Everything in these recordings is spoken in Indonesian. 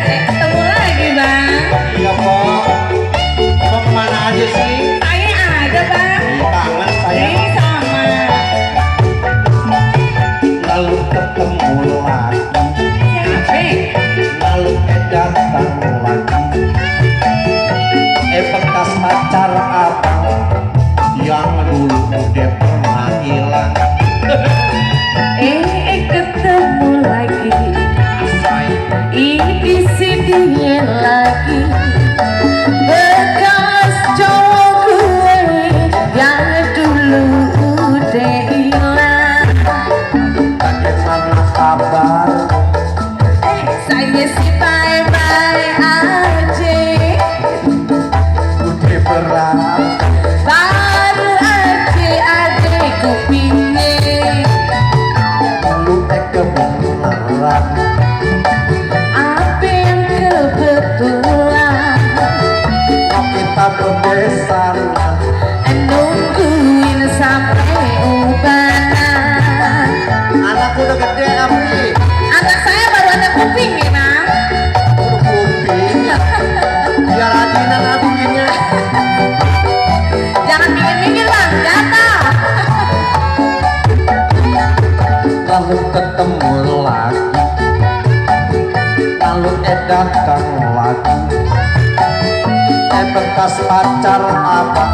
ketemu lagi bang. Iya kok. Mau kemana aja sih? Saya ada bang. Kangen saya. Ini sama. Lalu ketemu lagi. Siapa? Lalu datang lagi. Bekas pacar abang yang dulu udah pernah hilang. Ketemu lagi. Ini sedihnya lagi. Bekas cowok gue yang dulu udah hilang. Bagaimana kabar? Saya sih bye-bye aja. Udah berat. Baru aja adekku pingin. Dulu kebenaran. Apa yang kebetulan? Mau kita berbesan. Nungguin sampai ubanan. Anak udah gede Abi. Anak saya baru ada kuping nih bang. Kuping. Biar rajinan abinya. Jangan minggir-minggir bang, jatuh. Lalu ketemu lagi. Lalu datang lagi. Bekas pacar apa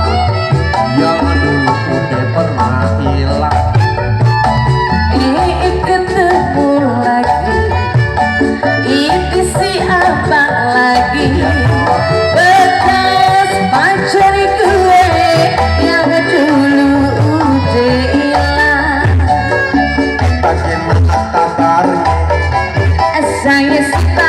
yang dulu udah pernah hilang. Ketemu lagi. Ini si abang lagi. Bekas pacar gue yang dulu udah hilang. Bagaimana kabarnya? Saya suka